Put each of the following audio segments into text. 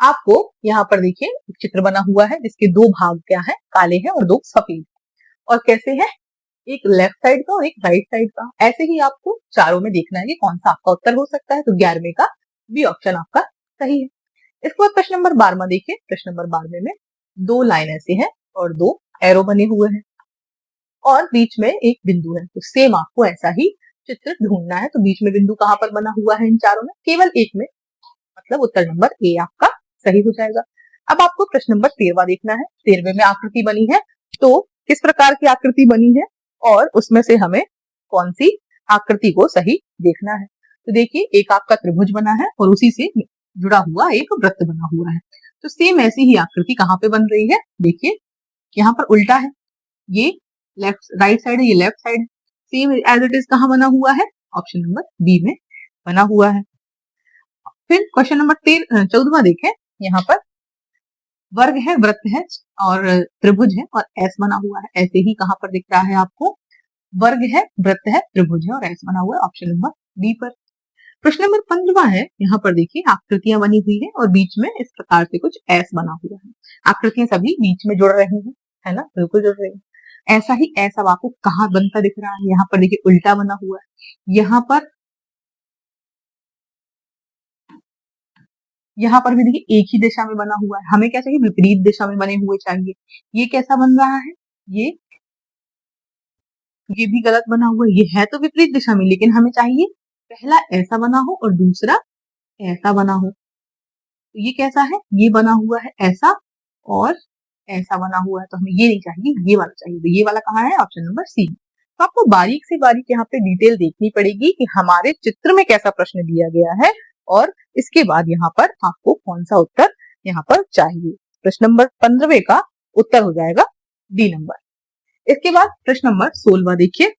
आपको यहाँ पर देखिए एक चित्र बना हुआ है जिसके दो भाग क्या है, काले हैं और दो सफेद, और कैसे है, एक लेफ्ट साइड का और एक राइट साइड का। ऐसे ही आपको चारों में देखना है कि कौन सा आपका उत्तर हो सकता है। तो 11वें का बी ऑप्शन आपका सही है। इसके बाद प्रश्न नंबर 12वां देखिए। प्रश्न नंबर 12वें में दो लाइन ऐसे हैं और दो एरो बने हुए हैं और बीच में एक बिंदु है। तो सेम आपको ऐसा ही चित्र ढूंढना है। तो बीच में बिंदु कहाँ पर बना हुआ है इन चारों में? केवल एक में, मतलब उत्तर नंबर ए आपका सही हो जाएगा। अब आपको प्रश्न नंबर 13वां देखना है। 13वें में आकृति बनी है, तो किस प्रकार की आकृति बनी है और उसमें से हमें कौन सी आकृति को सही देखना है। तो देखिए एक आपका त्रिभुज बना है और उसी से जुड़ा हुआ एक वृत्त बना हुआ है। तो सेम ऐसी ही आकृति कहाँ पे बन रही है? देखिए यहाँ पर उल्टा है, ये लेफ्ट राइट साइड है, ये लेफ्ट साइड है। सेम एज इट इज कहाँ बना हुआ है? ऑप्शन नंबर बी में बना हुआ है। फिर क्वेश्चन नंबर 14वां देखें। यहाँ पर वर्ग है, वृत्त है और त्रिभुज है और एस बना हुआ है। ऐसे ही कहाँ पर दिख रहा है आपको? वर्ग है, वृत्त है, त्रिभुज है और एस बना हुआ है ऑप्शन नंबर डी पर। प्रश्न नंबर 15वां है। यहाँ पर देखिए आकृतियां बनी हुई है और बीच में इस प्रकार से कुछ एस बना हुआ है। आकृतियां सभी बीच में जुड़ रही है ना, बिल्कुल जुड़ रही है। ऐसा ही एस अब आपको कहाँ बनता दिख रहा है? यहाँ पर देखिए उल्टा बना हुआ है। यहाँ पर भी देखिए एक ही दिशा में बना हुआ है। हमें क्या चाहिए? विपरीत दिशा में बने हुए चाहिए। ये कैसा बन रहा है? ये ये भी गलत बना हुआ है। ये है तो विपरीत दिशा में, लेकिन हमें चाहिए पहला ऐसा बना हो और दूसरा ऐसा बना हो। तो ये कैसा है? ये बना हुआ है ऐसा और ऐसा बना हुआ है। तो हमें ये नहीं चाहिए, ये वाला चाहिए। तो ये वाला कहाँ है? Option number C. तो आपको बारीक से बारीक यहाँ पे डिटेल देखनी पड़ेगी कि हमारे चित्र में कैसा प्रश्न दिया गया है और इसके बाद यहाँ पर आपको कौन सा उत्तर यहाँ पर चाहिए। प्रश्न नंबर 15वें का उत्तर हो जाएगा डी नंबर। इसके बाद प्रश्न नंबर 16वां देखिए।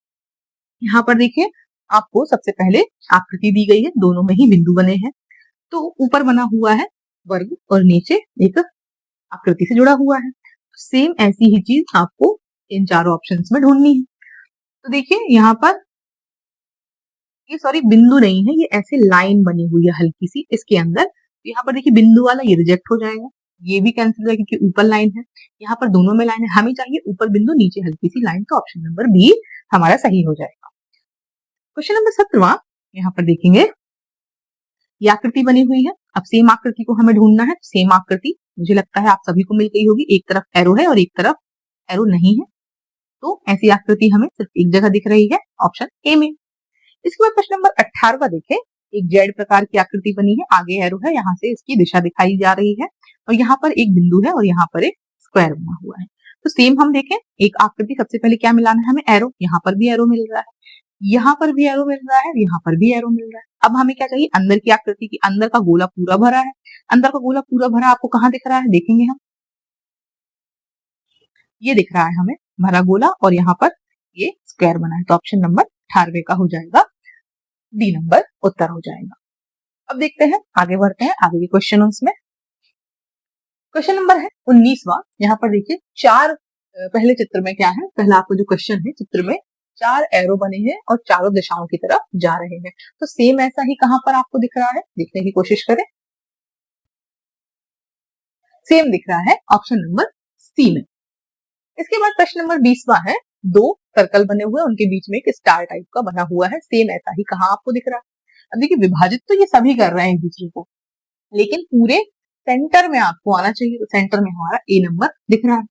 यहाँ पर देखिए आपको सबसे पहले आकृति दी गई है, दोनों में ही बिंदु बने हैं। तो ऊपर बना हुआ है वर्ग और नीचे एक आकृति से जुड़ा हुआ है। सेम ऐसी ही चीज आपको इन चारों ऑप्शंस में ढूंढनी है। तो देखिए यहाँ पर ये सॉरी बिंदु नहीं है, ये ऐसे लाइन बनी हुई है हल्की सी इसके अंदर। तो यहाँ पर देखिए बिंदु वाला ये रिजेक्ट हो जाएगा, ये भी कैंसिल है क्योंकि ऊपर लाइन है। यहाँ पर दोनों में लाइन है, हमें चाहिए ऊपर बिंदु नीचे हल्की सी लाइन। तो ऑप्शन नंबर बी हमारा सही हो जाएगा। क्वेश्चन नंबर 17वां यहाँ पर देखेंगे। ये आकृति बनी हुई है। अब सेम आकृति को हमें ढूंढना है। सेम आकृति मुझे लगता है आप सभी को मिल गई होगी। एक तरफ एरो है और एक तरफ एरो नहीं है। तो ऐसी आकृति हमें सिर्फ एक जगह दिख रही है, ऑप्शन ए में। इसके बाद प्रश्न नंबर 18वां देखें। एक जेड प्रकार की आकृति बनी है, आगे एरो है, यहाँ से इसकी दिशा दिखाई जा रही है और यहाँ पर एक बिंदु है और यहाँ पर एक स्क्वायर बना हुआ है। तो सेम हम देखें, एक आकृति सबसे पहले क्या मिलाना है हमें? एरो। यहाँ पर भी एरो मिल रहा है, यहाँ पर भी एरो मिल रहा है, यहाँ पर भी एरो मिल रहा है। अब हमें क्या चाहिए? अंदर की आकृति की। अंदर का गोला पूरा भरा है। अंदर का गोला पूरा भरा आपको कहाँ दिख रहा है? देखेंगे हम, ये दिख रहा है हमें भरा गोला और यहाँ पर ये स्क्वायर बना है। तो ऑप्शन नंबर 18वें का हो जाएगा डी नंबर उत्तर हो जाएगा। अब देखते हैं, आगे बढ़ते हैं आगे के क्वेश्चन में। क्वेश्चन नंबर है 19वां। यहाँ पर देखिए चार पहले चित्र में क्या है? पहला आपको जो क्वेश्चन है, चित्र में चार एरो बने हैं और चारों दिशाओं की तरफ जा रहे हैं। तो सेम ऐसा ही कहां पर आपको दिख रहा है? देखने की कोशिश करें। सेम दिख रहा है ऑप्शन नंबर सी में। इसके बाद प्रश्न नंबर 20वां है। दो सर्कल बने हुए, उनके बीच में एक स्टार टाइप का बना हुआ है। सेम ऐसा ही कहां आपको दिख रहा है? अब देखिए विभाजित तो ये सभी कर रहे हैं एक दूसरे को, लेकिन पूरे सेंटर में आपको आना चाहिए। तो सेंटर में हमारा ए नंबर दिख रहा है।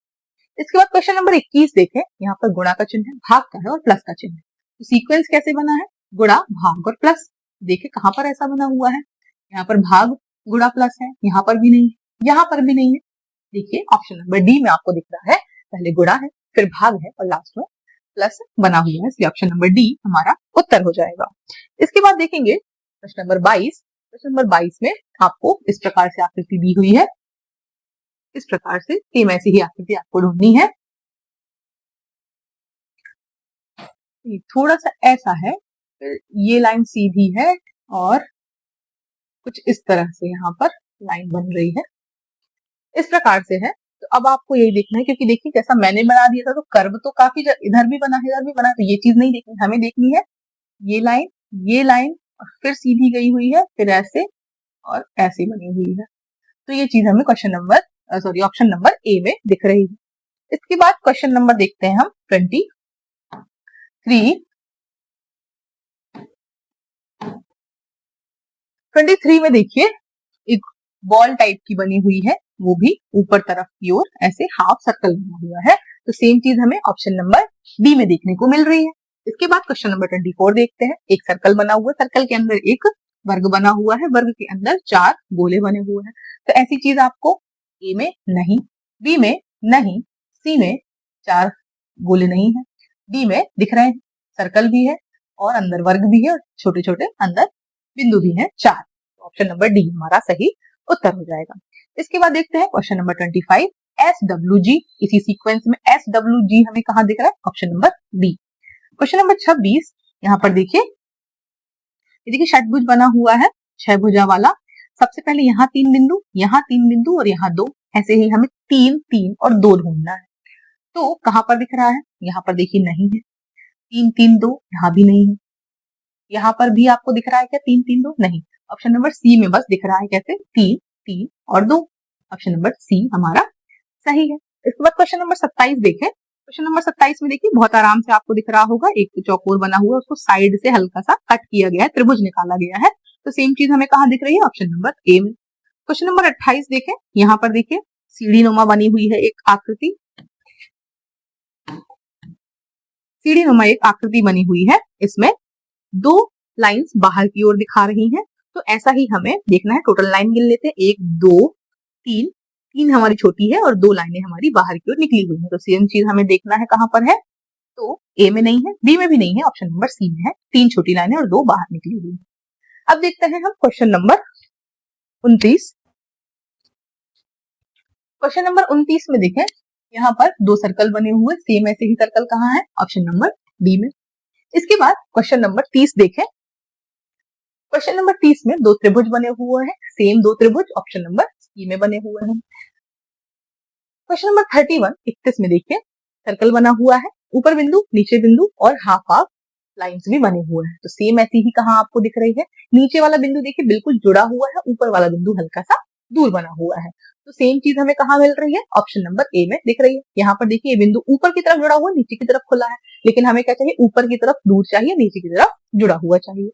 इसके बाद क्वेश्चन नंबर 21 देखें। यहाँ पर गुणा का चिन्ह है, भाग का है और प्लस का चिन्ह है। तो सीक्वेंस कैसे बना है? गुणा, भाग और प्लस। देखिए कहां पर ऐसा बना हुआ है? यहाँ पर भाग गुणा प्लस है, यहाँ पर भी नहीं है, यहाँ पर भी नहीं है। देखिए ऑप्शन नंबर डी में आपको दिख रहा है, पहले गुणा है, फिर भाग है और लास्ट में प्लस बना हुआ है। इसलिए ऑप्शन नंबर डी हमारा उत्तर हो जाएगा। इसके बाद देखेंगे प्रश्न नंबर 22। प्रश्न नंबर 22 में आपको इस प्रकार से आकृति दी हुई है। इस प्रकार से सेम ऐसी ही आकृति आपको ढूंढनी है। थोड़ा सा ऐसा है, ये लाइन सीधी है और कुछ इस तरह से यहाँ पर लाइन बन रही है, इस प्रकार से है। तो अब आपको यही देखना है, क्योंकि देखिए जैसा मैंने बना दिया था तो कर्व तो काफी इधर भी बना है इधर भी बना है, तो ये चीज नहीं देखनी, हमें देखनी है ये लाइन और फिर सीधी गई हुई है, फिर ऐसे और ऐसे बनी हुई है। तो ये चीज हमें ऑप्शन नंबर ए में दिख रही है। इसके बाद क्वेश्चन नंबर देखते हैं हम 23 में देखिए एक बॉल टाइप की बनी हुई है, वो भी ऊपर तरफ की ओर ऐसे हाफ सर्कल बना हुआ है। तो सेम चीज हमें ऑप्शन नंबर डी में देखने को मिल रही है। इसके बाद क्वेश्चन नंबर 24 देखते हैं। एक सर्कल बना हुआ है, सर्कल के अंदर एक वर्ग बना हुआ है, वर्ग के अंदर 4 गोले बने हुए हैं। तो ऐसी चीज आपको ए में नहीं, बी में नहीं, सी में 4 गोले नहीं है, डी में दिख रहे हैं सर्कल भी है और अंदर वर्ग भी है और छोटे छोटे अंदर बिंदु भी है 4। ऑप्शन नंबर डी हमारा सही उत्तर हो जाएगा। इसके बाद देखते हैं क्वेश्चन नंबर 25 SWG। इसी सीक्वेंस में SWG हमें कहाँ दिख रहा है? Option number B. Question number 26 यहाँ पर देखिए, ये देखिए षटभुज बना हुआ है, 6 भुजा वाला। सबसे पहले यहाँ 3 बिंदु, यहाँ 3 बिंदु और यहाँ 2, ऐसे ही हमें 3 3 और 2 ढूंढना है। तो कहाँ पर दिख रहा है? यहाँ पर देखिए नहीं है, 3 3 2 यहाँ भी नहीं है, यहाँ पर भी आपको दिख रहा है क्या 3 3 2? नहीं। ऑप्शन नंबर सी में बस दिख रहा है कैसे 3 3 और 2। ऑप्शन नंबर सी हमारा सही है। इसके बाद क्वेश्चन नंबर 27 देखें। क्वेश्चन नंबर 27 में देखिए बहुत आराम से आपको दिख रहा होगा, एक चौकोर बना हुआ है, उसको साइड से हल्का सा कट किया गया है, त्रिभुज निकाला गया है। तो सेम चीज हमें कहाँ दिख रही है? ऑप्शन नंबर ए में। क्वेश्चन नंबर 28 देखें, यहाँ पर देखिए सीढ़ी नुमा बनी हुई है एक आकृति, सीढ़ी नुमा एक आकृति बनी हुई है, इसमें 2 लाइंस बाहर की ओर दिखा रही हैं। तो ऐसा ही हमें देखना है, टोटल लाइन गिन लेते हैं, 1 2 3, 3 हमारी छोटी है और 2 लाइनें हमारी बाहर की ओर निकली हुई है। तो सेम चीज हमें देखना है कहां पर है, तो ए में नहीं है, बी में भी नहीं है, ऑप्शन नंबर सी में है, 3 छोटी लाइनें और 2 बाहर निकली हुई है। अब देखते हैं हम क्वेश्चन नंबर 29। क्वेश्चन नंबर 29 में देखें, यहाँ पर 2 सर्कल बने हुए, सेम ऐसे ही सर्कल कहाँ है? ऑप्शन नंबर डी में। इसके बाद क्वेश्चन नंबर 30 देखें। क्वेश्चन नंबर 30 में 2 त्रिभुज बने हुए हैं, सेम 2 त्रिभुज ऑप्शन नंबर सी में बने हुए हैं। क्वेश्चन नंबर 31 में देखिए सर्कल बना हुआ है, ऊपर बिंदु नीचे बिंदु और हाफ हाफ लाइंस भी बने हुए हैं। तो सेम ऐसी ही कहाँ आपको दिख रही है, नीचे वाला बिंदु देखिए बिल्कुल जुड़ा हुआ है, ऊपर वाला बिंदु हल्का सा दूर बना हुआ है। तो सेम चीज हमें कहाँ मिल रही है? ऑप्शन नंबर ए में दिख रही है। यहाँ पर देखिए ये बिंदु ऊपर की तरफ जुड़ा हुआ, नीचे की तरफ खुला है, लेकिन हमें क्या चाहिए? ऊपर की तरफ दूर चाहिए, नीचे की तरफ जुड़ा हुआ चाहिए।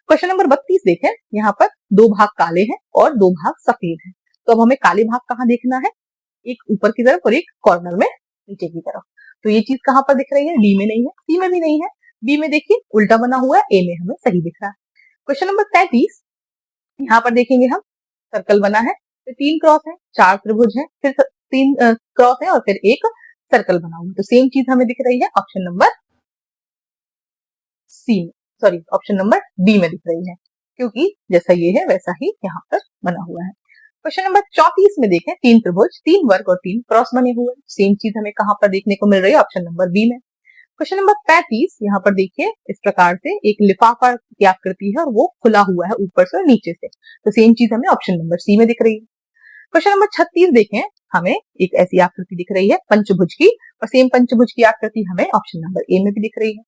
क्वेश्चन नंबर 32 देखें, यहाँ पर 2 भाग काले हैं और 2 भाग सफेद हैं। तो अब हमें काले भाग कहाँ देखना है? एक ऊपर की तरफ और एक कॉर्नर में नीचे की तरफ। तो ये चीज कहाँ पर दिख रही है? डी में नहीं है, सी में भी नहीं है, बी में देखिए उल्टा बना हुआ है, ए में हमें सही दिख रहा है। क्वेश्चन नंबर 33, यहाँ पर देखेंगे हम सर्कल बना है, फिर 3 क्रॉस है, 4 त्रिभुज है, फिर 3 क्रॉस है और फिर एक सर्कल बना हुआ है। तो सेम चीज हमें दिख रही है option number option number B में दिख रही है, क्योंकि जैसा ये है वैसा ही यहाँ पर बना हुआ है। क्वेश्चन नंबर 34 में देखें, 3 त्रिभुज, 3 वर्ग और 3 क्रॉस बने हुए, सेम चीज हमें कहाँ पर देखने को मिल रही है? ऑप्शन नंबर बी में। क्वेश्चन नंबर 35, यहाँ पर देखिए इस प्रकार से एक लिफाफा की आकृति है और वो खुला हुआ है ऊपर से और नीचे से। तो सेम चीज हमें ऑप्शन नंबर सी में दिख रही है। क्वेश्चन नंबर 36 देखें, हमें एक ऐसी आकृति दिख रही है पंचभुज की, और सेम पंचभुज की आकृति हमें ऑप्शन नंबर ए में भी दिख रही है।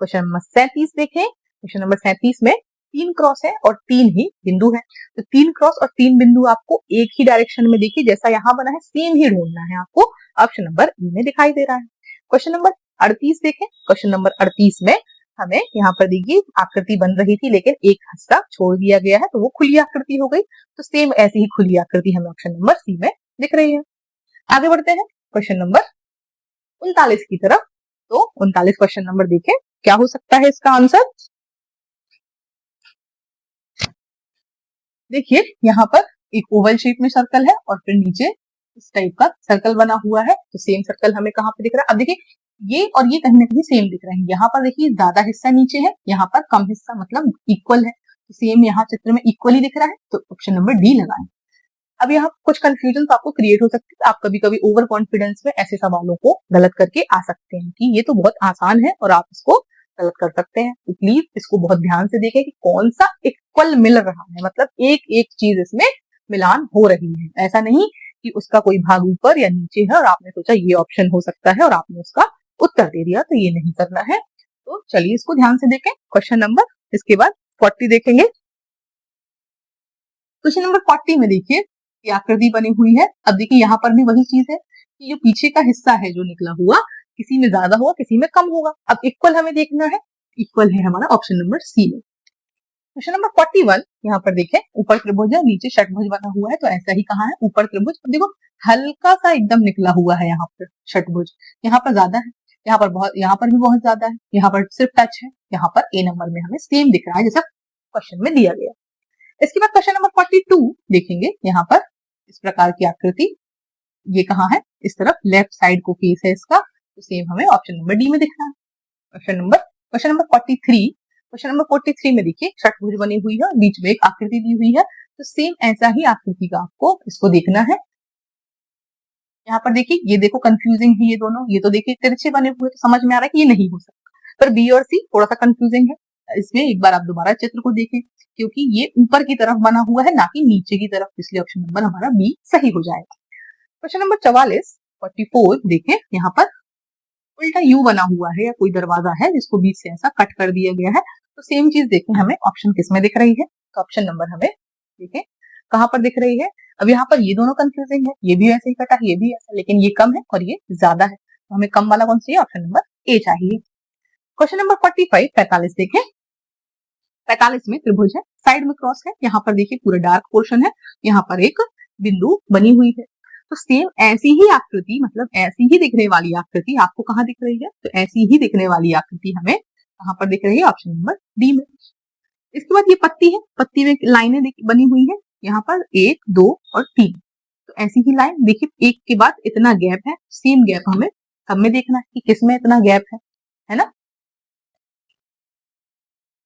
क्वेश्चन नंबर 37 देखें, क्वेश्चन नंबर 37 में 3 क्रॉस है और 3 ही बिंदु है। तो 3 क्रॉस और 3 बिंदु आपको एक ही डायरेक्शन में देखिए, जैसा यहाँ बना है सेम ही ढूंढना है आपको, ऑप्शन नंबर ए में दिखाई दे रहा है। क्वेश्चन नंबर 38 देखें, क्वेश्चन नंबर 38 में हमें यहाँ पर देखिए आकृति बन रही थी लेकिन एक हिस्सा छोड़ दिया गया है, तो वो खुली आकृति हो गई। तो सेम ऐसी ही खुली आकृति हमें ऑप्शन नंबर सी में दिख रही है। आगे बढ़ते हैं क्वेश्चन नंबर 39 की तरफ। तो 39 क्वेश्चन नंबर देखें, क्या हो सकता है इसका आंसर? देखिए यहाँ पर एक ओवल शेप में सर्कल है और फिर नीचे इस टाइप का सर्कल बना हुआ है। तो सेम सर्कल हमें कहाँ पे दिख रहा है? अब देखिए ये और ये कहीं ना कहीं सेम दिख रहे हैं। यहाँ पर देखिए ज्यादा हिस्सा नीचे है, यहाँ पर कम हिस्सा मतलब इक्वल है। तो सेम यहाँ चित्र में इक्वली दिख रहा है, तो ऑप्शन नंबर डी लगाएं। अब यहाँ कुछ कंफ्यूजन आपको क्रिएट हो सकती है, आप कभी कभी ओवर कॉन्फिडेंस में ऐसे सवालों को गलत करके आ सकते हैं कि ये तो बहुत आसान है और आप इसको गलत कर सकते हैं। तो प्लीज इसको बहुत ध्यान से देखें कि कौन सा इक्वल मिल रहा है, मतलब एक एक चीज इसमें मिलान हो रही है। ऐसा नहीं कि उसका कोई भाग ऊपर या नीचे है और आपने सोचा ये ऑप्शन हो सकता है और आपने उसका उत्तर दे दिया, तो ये नहीं करना है। तो चलिए इसको ध्यान से देखें। क्वेश्चन नंबर इसके बाद 40 देखेंगे। क्वेश्चन नंबर 40 में देखिए ये आकृति बनी हुई है। अब देखिए यहाँ पर भी वही चीज है कि जो पीछे का हिस्सा है जो निकला हुआ, किसी में ज्यादा होगा किसी में कम होगा। अब इक्वल हमें देखना है, इक्वल है हमारा ऑप्शन नंबर सी में। क्वेश्चन नंबर 41 यहाँ पर देखें, ऊपर त्रिभुज है नीचे षटभुज बना हुआ है, तो ऐसा ही कहा है ऊपर त्रिभुज। देखो हल्का सा एकदम निकला हुआ है यहाँ पर षटभुज, यहाँ पर ज्यादा है, यहाँ पर बहुत, यहाँ पर भी बहुत ज्यादा है, यहाँ पर सिर्फ टच है, यहाँ पर ए नंबर में हमें सेम दिख रहा है जैसा क्वेश्चन में दिया गया। इसके बाद क्वेश्चन नंबर 42 देखेंगे, यहाँ पर इस प्रकार की आकृति, ये कहाँ है, इस तरफ लेफ्ट साइड को फेस है इसका, तो सेम हमें ऑप्शन नंबर डी में दिख रहा है। क्वेश्चन नंबर 43, क्वेश्चन नंबर 43 में देखिए षटभुज बनी हुई है और बीच में एक आकृति दी हुई है, तो सेम ऐसा ही आकृति का आपको इसको देखना है। यहाँ पर देखिए, ये देखो कंफ्यूजिंग है ये दोनों, ये तो देखिए तिरछे बने हुए, तो समझ में आ रहा है कि ये नहीं हो सकता, पर बी और सी थोड़ा सा कंफ्यूजिंग है। इसमें एक बार आप दोबारा चित्र को देखें, क्योंकि ये ऊपर की तरफ बना हुआ है ना कि नीचे की तरफ, इसलिए ऑप्शन नंबर हमारा बी सही हो जाएगा। क्वेश्चन नंबर 44 देखें, यहाँ पर उल्टा यू बना हुआ है या कोई दरवाजा है जिसको बीच से ऐसा कट कर दिया गया है, तो सेम चीज देखें हमें ऑप्शन किस में दिख रही है, तो ऑप्शन नंबर हमें देखें कहां पर दिख रही है। अब यहाँ पर ये दोनों कंफ्यूजिंग है, ये भी ऐसे ही कटा है, ये भी ऐसा, लेकिन ये कम है और ये ज्यादा है, तो हमें कम वाला कौन सा चाहिए, ऑप्शन नंबर ए चाहिए। क्वेश्चन नंबर 45 देखें, 45 में त्रिभुज है, साइड में क्रॉस है, यहाँ पर देखिए पूरा डार्क पोर्शन है, यहाँ पर एक बिंदु बनी हुई है, तो सेम ऐसी ही आकृति, मतलब ऐसी ही दिखने वाली आकृति आपको कहाँ दिख रही है, तो ऐसी ही दिखने वाली आकृति हमें कहाँ पर दिख रही है, ऑप्शन नंबर डी में। इसके बाद ये पत्ती है, पत्ती में लाइनें बनी हुई है, यहाँ पर 1 2 और 3, तो ऐसी ही लाइन देखिए, एक के बाद इतना गैप है, सेम गैप हमें सब में देखना है कि किसमें इतना गैप है ना।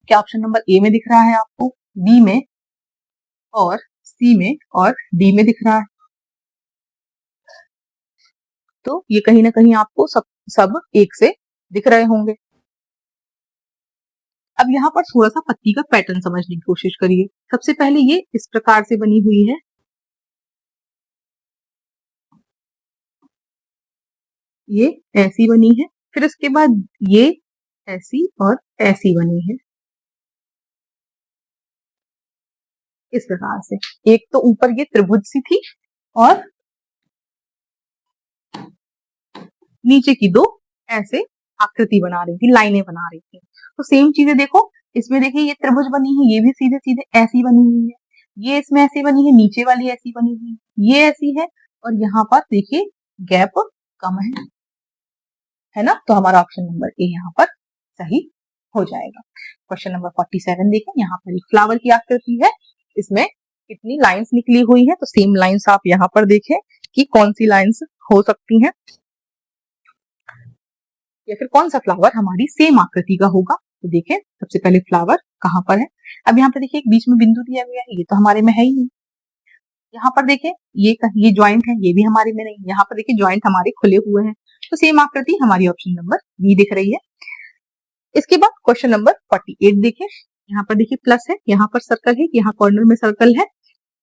क्या ऑप्शन नंबर ए में दिख रहा है आपको, बी में और सी में और डी में दिख रहा है, तो ये कहीं ना कहीं आपको सब एक से दिख रहे होंगे। अब यहाँ पर थोड़ा सा पत्ती का पैटर्न समझने की कोशिश करिए। सबसे पहले ये इस प्रकार से बनी हुई है, ये ऐसी बनी है, फिर उसके बाद ये ऐसी और ऐसी बनी है, इस प्रकार से। एक तो ऊपर ये त्रिभुज सी थी और नीचे की दो ऐसे आकृति बना रही थी, लाइनें बना रही थी, तो सेम चीजें देखो इसमें देखिए, ये त्रिभुज बनी है, ये भी सीधे सीधे ऐसी बनी हुई है, ये इसमें ऐसी बनी है, नीचे वाली ऐसी बनी हुई है, ये ऐसी है, और यहाँ पर देखिए गैप कम है ना, तो हमारा ऑप्शन नंबर ए यहाँ पर सही हो जाएगा। क्वेश्चन नंबर 47 देखें, यहाँ पर एक फ्लावर की आकृति है, इसमें कितनी लाइंस निकली हुई है, तो सेम लाइंस आप यहाँ पर देखें कि कौन सी लाइंस हो सकती हैं, या फिर कौन सा फ्लावर हमारी सेम आकृति का होगा। तो देखें सबसे पहले फ्लावर कहाँ पर है, अब यहाँ पर देखिए एक बीच में बिंदु दिया गया है, ये तो हमारे में है ही नहीं। यहाँ पर देखें ये ज्वाइंट है, ये भी हमारे में नहीं, यहाँ पर देखिए ज्वाइंट हमारे खुले हुए हैं, तो सेम आकृति हमारी ऑप्शन नंबर बी दिख रही है। इसके बाद क्वेश्चन नंबर 48 देखें, यहाँ पर देखिए प्लस है, यहाँ पर सर्कल है, यहाँ कॉर्नर में सर्कल है,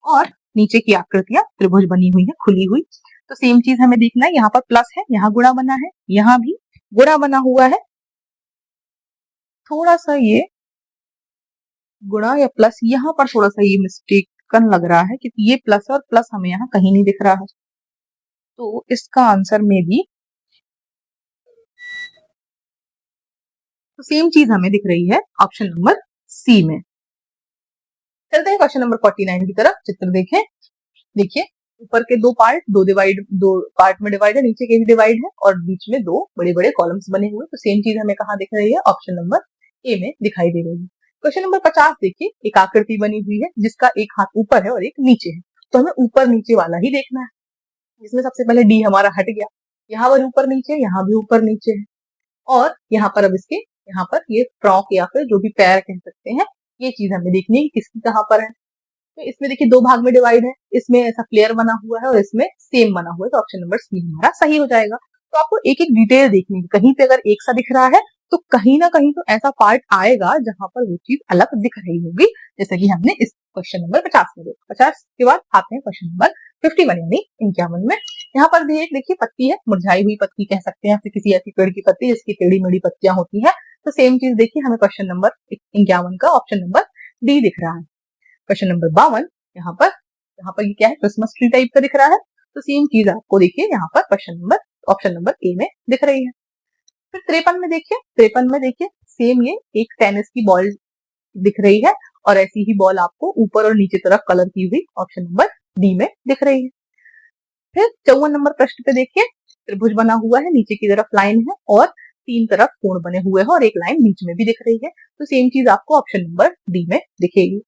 और नीचे की आकृतियां त्रिभुज बनी हुई है खुली हुई, तो सेम चीज हमें देखना है, यहाँ पर प्लस है, यहाँ गुणा बना है, यहाँ भी गुणा बना हुआ है, थोड़ा सा ये गुणा या प्लस यहाँ पर थोड़ा सा ये मिस्टेकन लग रहा है, क्योंकि ये प्लस और प्लस हमें यहाँ कहीं नहीं दिख रहा है, तो इसका आंसर में भी तो सेम चीज हमें दिख रही है ऑप्शन नंबर सी में। चलते हैं क्वेश्चन नंबर 49 की तरफ, चित्र देखें, देखिए ऊपर के दो पार्ट में डिवाइड है, नीचे के भी डिवाइड है, और बीच में दो बड़े बड़े कॉलम्स बने हुए, तो सेम चीज हमें कहाँ दिख रही है, ऑप्शन नंबर ए में दिखाई दे रही है। क्वेश्चन नंबर 50 देखिए, एक आकृति बनी हुई है जिसका एक हाथ ऊपर है और एक नीचे है, तो हमें ऊपर नीचे वाला ही देखना है, जिसमें सबसे पहले डी हमारा हट गया, यहाँ पर ऊपर नीचे, यहाँ भी ऊपर नीचे है, और यहाँ पर अब इसके यहाँ पर ये फ्रॉक या फिर जो भी पैर कह सकते हैं, ये चीज हमें देखनी है किसकी कहाँ पर है। तो इसमें देखिए दो भाग में डिवाइड है, इसमें ऐसा फ्लेयर बना हुआ है और इसमें सेम बना हुआ है, तो ऑप्शन नंबर सी हमारा सही हो जाएगा। तो आपको एक एक डिटेल देखनी है, कहीं पे अगर एक सा दिख रहा है तो कहीं ना कहीं तो ऐसा पार्ट आएगा जहां पर वो चीज अलग दिख रही होगी, जैसे कि हमने इस क्वेश्चन नंबर 50 में देखा। 50 के बाद आते हैं क्वेश्चन नंबर 51 यानी 51 में। यहाँ पर भी एक देखिए पत्ती है, मुरझाई हुई पत्ती कह सकते हैं, फिर किसी ऐसी पेड़ की पत्ती जिसकी टेढ़ी मेढ़ी पत्तियां होती है, तो सेम चीज देखिए हमें क्वेश्चन नंबर 51 का ऑप्शन नंबर डी दिख रहा है। क्वेश्चन नंबर 52, यहाँ पर यहाँ पर ये क्या है, क्रिसमस ट्री टाइप का दिख रहा है। तो सेम चीज आपको देखिए यहाँ पर ऑप्शन नंबर ए में दिख रही है। फिर 53 में देखिए सेम ये एक टेनिस की बॉल दिख रही है और ऐसी ही बॉल आपको ऊपर और नीचे तरफ कलर की हुई ऑप्शन नंबर डी में दिख रही है। फिर 54 नंबर प्रश्न पे देखिए त्रिभुज बना हुआ है, नीचे की तरफ लाइन है और 3 तरफ कोण बने हुए हैं और एक लाइन बीच में भी दिख रही है। तो सेम चीज आपको ऑप्शन नंबर डी में दिखेगी।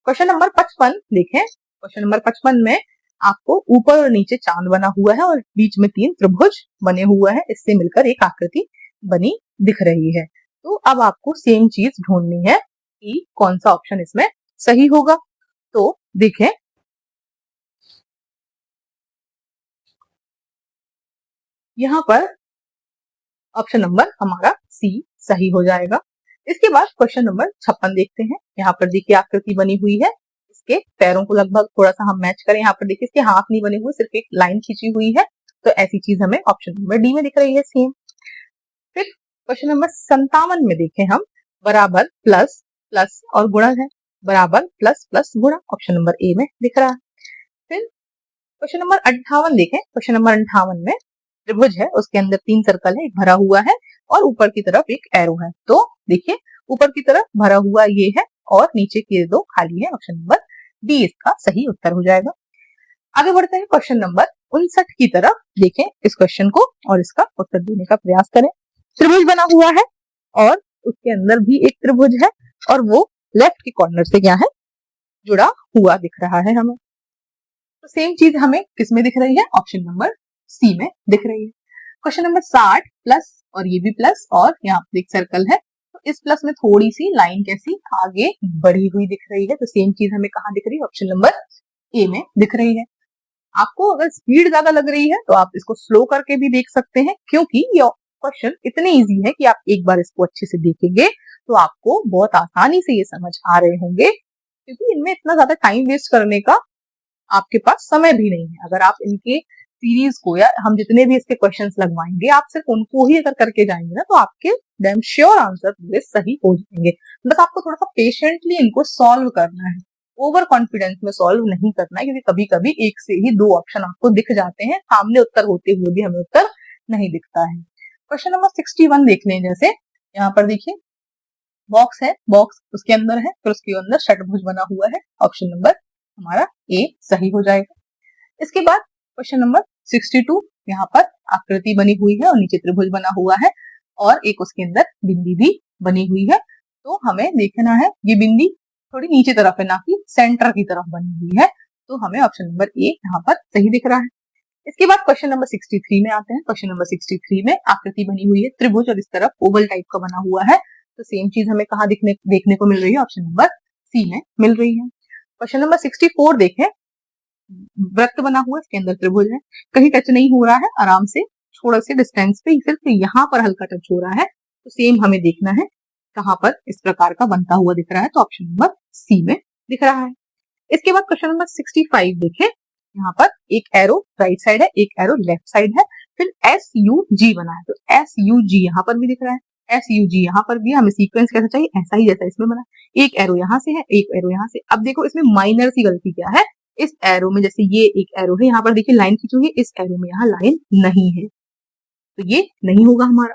क्वेश्चन नंबर 55 देखें। क्वेश्चन नंबर 55 में आपको ऊपर और नीचे चांद बना हुआ है और बीच में 3 त्रिभुज बने हुए हैं, इससे मिलकर एक आकृति बनी दिख रही है। तो अब आपको सेम चीज ढूंढनी है कि कौन सा ऑप्शन इसमें सही होगा। तो देखें यहाँ पर ऑप्शन नंबर हमारा सी सही हो जाएगा। इसके बाद क्वेश्चन नंबर 56 देखते हैं। यहाँ पर देखिए आकृति बनी हुई है, इसके पैरों को लगभग थोड़ा सा हम मैच करें। यहाँ पर देखिए इसके हाथ नहीं बने हुए, सिर्फ एक लाइन खींची हुई है। तो ऐसी चीज हमें ऑप्शन नंबर डी में दिख रही है सेम। फिर क्वेश्चन नंबर 57 में देखें हम, बराबर प्लस प्लस और गुणा है, बराबर प्लस प्लस गुणा ऑप्शन नंबर ए में दिख रहा है। फिर क्वेश्चन नंबर 58 देखें। क्वेश्चन नंबर 58 में त्रिभुज है, उसके अंदर 3 सर्कल है, एक भरा हुआ है और ऊपर की तरफ एक एरो है। तो देखिए ऊपर की तरफ भरा हुआ ये है और नीचे के 2 खाली है, ऑप्शन नंबर डी इसका सही उत्तर हो जाएगा। आगे बढ़ते हैं क्वेश्चन नंबर 59 की तरफ। देखें इस क्वेश्चन को और इसका उत्तर देने का प्रयास करें। त्रिभुज बना हुआ है और उसके अंदर भी एक त्रिभुज है और वो लेफ्ट के कॉर्नर से क्या है, जुड़ा हुआ दिख रहा है हमें। तो सेम चीज हमें किसमें दिख रही है, ऑप्शन नंबर सी में दिख रही है। क्वेश्चन नंबर 60 प्लस और ये भी प्लस और यहाँ पर एक सर्कल है, तो इस प्लस में थोड़ी सी लाइन कैसी आगे बढ़ी हुई दिख रही है। तो सेम चीज हमें कहाँ दिख रही है, ऑप्शन नंबर ए में दिख रही है। आपको अगर स्पीड ज्यादा लग रही है तो आप इसको स्लो करके भी देख सकते हैं, क्योंकि ये क्वेश्चन इतने इजी है कि आप एक बार इसको अच्छे से देखेंगे तो आपको बहुत आसानी से ये समझ आ रहे होंगे, क्योंकि इनमें इतना ज्यादा टाइम वेस्ट करने का आपके पास समय भी नहीं है। अगर आप इनके सीरीज को या हम जितने भी इसके क्वेश्चंस लगवाएंगे, आप सिर्फ उनको ही अगर करके जाएंगे ना तो आपके डैम श्योर आंसर पूरे सही हो जाएंगे। बस आपको थोड़ा सा पेशेंटली इनको सॉल्व करना है, ओवर कॉन्फिडेंस में सॉल्व नहीं करना है, क्योंकि कभी कभी एक से ही 2 ऑप्शन आपको दिख जाते हैं, सामने उत्तर होते हुए भी हमें उत्तर नहीं दिखता है। क्वेश्चन नंबर 61 देख लें। जैसे यहाँ पर देखिए बॉक्स है, बॉक्स उसके अंदर है, फिर उसके अंदर षटभुज बना हुआ है, ऑप्शन नंबर हमारा ए सही हो जाएगा। इसके बाद क्वेश्चन नंबर 62, यहाँ पर आकृति बनी हुई है और नीचे त्रिभुज बना हुआ है और एक उसके अंदर बिंदी भी बनी हुई है। तो हमें देखना है ये बिंदी थोड़ी नीचे तरफ है, ना कि सेंटर की तरफ बनी हुई है। तो हमें ऑप्शन नंबर ए यहाँ पर सही दिख रहा है। इसके बाद क्वेश्चन नंबर 63 में आते हैं। क्वेश्चन नंबर 63 में आकृति बनी हुई है, त्रिभुज और इस तरफ ओवल टाइप का बना हुआ है। तो सेम चीज हमें कहाँ देखने को मिल रही है, ऑप्शन नंबर सी में मिल रही है। क्वेश्चन नंबर 64 देखें। वृत्त बना हुआ है, इसके अंदर त्रिभुज है, कहीं टच नहीं हो रहा है, आराम से थोड़ा से डिस्टेंस पे सिर्फ यहाँ पर हल्का टच हो रहा है। तो सेम हमें देखना है कहाँ पर इस प्रकार का बनता हुआ दिख रहा है, तो ऑप्शन नंबर सी में दिख रहा है। इसके बाद क्वेश्चन नंबर 65 देखें। यहाँ पर एक एरो राइट साइड है, एक एरो लेफ्ट साइड है, फिर SUG बना है। तो SUG यहाँ पर भी दिख रहा है, SUG यहाँ पर भी। हमें सीक्वेंस कैसा चाहिए, ऐसा ही जैसा इसमें बना। एक एरो यहाँ से है, एक एरो यहाँ से। अब देखो इसमें माइनर सी गलती क्या है, इस एरो में जैसे ये एक एरो है, यहाँ पर देखिए लाइन खींची हुई है, इस एरो में यहाँ लाइन नहीं है, तो ये नहीं होगा हमारा।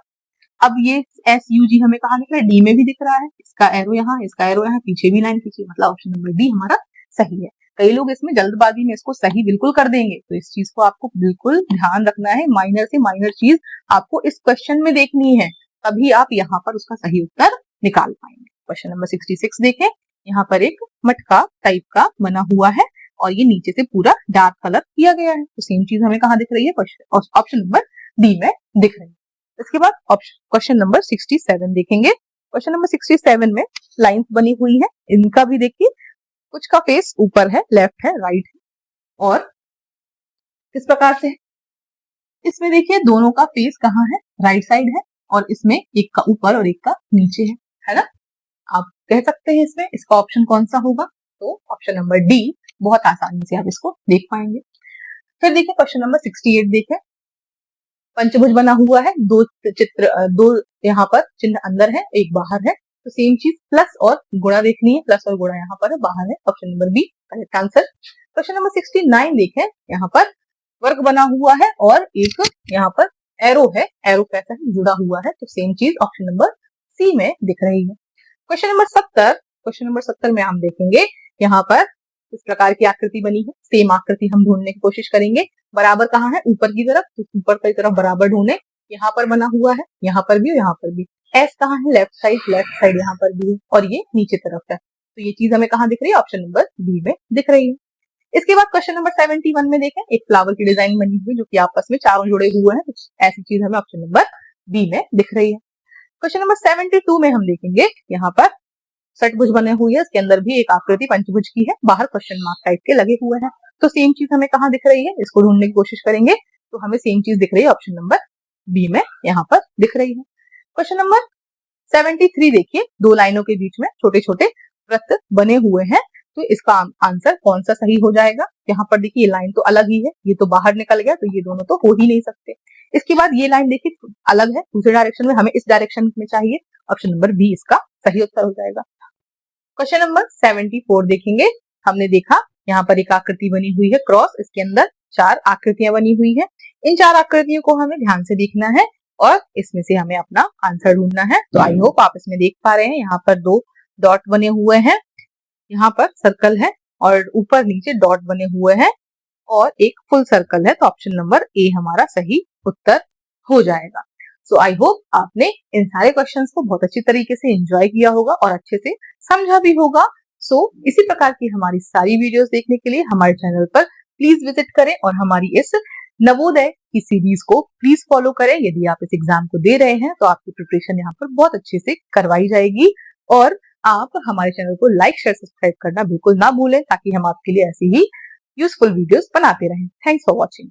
अब ये SUG हमें कहाँ दिख रहा है, डी में भी दिख रहा है, इसका एरो यहाँ, इसका एरो यहाँ, पीछे भी लाइन खींची, मतलब ऑप्शन नंबर डी हमारा सही है। कई लोग इसमें जल्दबाजी में इसको सही बिल्कुल कर देंगे, तो इस चीज को आपको बिल्कुल ध्यान रखना है। माइनर से माइनर चीज आपको इस क्वेश्चन में देखनी है, तभी आप यहाँ पर उसका सही उत्तर निकाल पाएंगे। क्वेश्चन नंबर 66 देखें। यहाँ पर एक मटका टाइप का बना हुआ है और ये नीचे से पूरा डार्क कलर किया गया है। तो सेम चीज हमें कहाँ दिख रही है, ऑप्शन नंबर डी में दिख रही है। इसके बाद क्वेश्चन नंबर 67 देखेंगे। क्वेश्चन नंबर 67 में लाइंस बनी हुई है, इनका भी देखिए कुछ का फेस ऊपर है, लेफ्ट है, राइट है, और किस प्रकार से इसमें देखिए दोनों का फेस कहाँ है, राइट साइड है, और इसमें एक का ऊपर और एक का नीचे है ना। आप कह सकते हैं इसमें इसका ऑप्शन कौन सा होगा, तो ऑप्शन नंबर डी बहुत आसानी से आप इसको देख पाएंगे। फिर देखिए क्वेश्चन नंबर 68 देखें। पंचभुज बना हुआ है, दो यहाँ पर चिन्ह अंदर है, एक बाहर है। तो सेम चीज प्लस और गुणा देखनी है, प्लस और गुणा यहाँ पर है, बाहर है, option number B correct answer. Question number 69 देखें, यहाँ पर वर्ग बना हुआ है और एक यहाँ पर एरो है, एरो कैसा है, जुड़ा हुआ है, तो सेम चीज ऑप्शन नंबर सी में दिख रही है। क्वेश्चन नंबर 70, क्वेश्चन नंबर 70 में हम देखेंगे यहाँ पर इस प्रकार की आकृति बनी है, सेम आकृति हम ढूंढने की कोशिश करेंगे। बराबर कहाँ है, ऊपर की तरफ, तो ऊपर की तरफ बराबर ढूंढे, यहाँ पर बना हुआ है, यहाँ पर भी, यहाँ पर भी। एस कहाँ है, लेफ्ट साइड यहाँ पर भी है, और ये नीचे तरफ है, तो ये चीज हमें कहाँ दिख रही है, ऑप्शन नंबर बी में दिख रही है। इसके बाद क्वेश्चन नंबर 71 में देखें, एक फ्लावर की डिजाइन बनी हुई जो कि आपस में चारों जुड़े हुए हैं, तो ऐसी चीज हमें ऑप्शन नंबर बी में दिख रही है। क्वेश्चन नंबर 72 में हम देखेंगे, यहाँ पर षटभुज बने हुए हैं, इसके अंदर भी एक आकृति पंचभुज की है, बाहर क्वेश्चन मार्क टाइप के लगे हुए हैं, तो सेम चीज हमें कहाँ दिख रही है, इसको ढूंढने की कोशिश करेंगे, तो हमें सेम चीज दिख रही है, ऑप्शन नंबर बी में यहाँ पर दिख रही है। क्वेश्चन नंबर 73 देखिए, दो लाइनों के बीच में छोटे छोटे वृत्त बने हुए हैं, तो इसका आंसर कौन सा सही हो जाएगा। यहाँ पर देखिए ये लाइन तो अलग ही है, ये तो बाहर निकल गया, तो ये दोनों तो हो ही नहीं सकते। इसके बाद ये लाइन देखिए अलग है, दूसरे डायरेक्शन में, हमें इस डायरेक्शन में चाहिए, ऑप्शन नंबर बी इसका सही उत्तर हो जाएगा। क्वेश्चन नंबर 74 देखेंगे, हमने देखा यहाँ पर एक आकृति बनी हुई है क्रॉस, इसके अंदर 4 आकृतियां बनी हुई है, इन 4 आकृतियों को हमें ध्यान से देखना है और इसमें से हमें अपना आंसर ढूंढना है। तो आई होप आप इसमें देख पा रहे हैं, यहाँ पर 2 डॉट बने हुए हैं, यहाँ पर सर्कल है और ऊपर नीचे डॉट बने हुए हैं और एक फुल सर्कल है, तो ऑप्शन नंबर ए हमारा सही उत्तर हो जाएगा। सो आई होप आपने इन सारे क्वेश्चंस को बहुत अच्छी तरीके से एंजॉय किया होगा और अच्छे से समझा भी होगा। सो इसी प्रकार की हमारी सारी वीडियोस देखने के लिए हमारे चैनल पर प्लीज विजिट करें और हमारी इस नवोदय की सीरीज को प्लीज फॉलो करें। यदि आप इस एग्जाम को दे रहे हैं तो आपकी प्रिपरेशन यहाँ पर बहुत अच्छे से करवाई जाएगी और आप हमारे चैनल को लाइक शेयर सब्सक्राइब करना बिल्कुल ना भूलें, ताकि हम आपके लिए ऐसी ही यूजफुल वीडियोस बनाते रहें। Thanks for watching.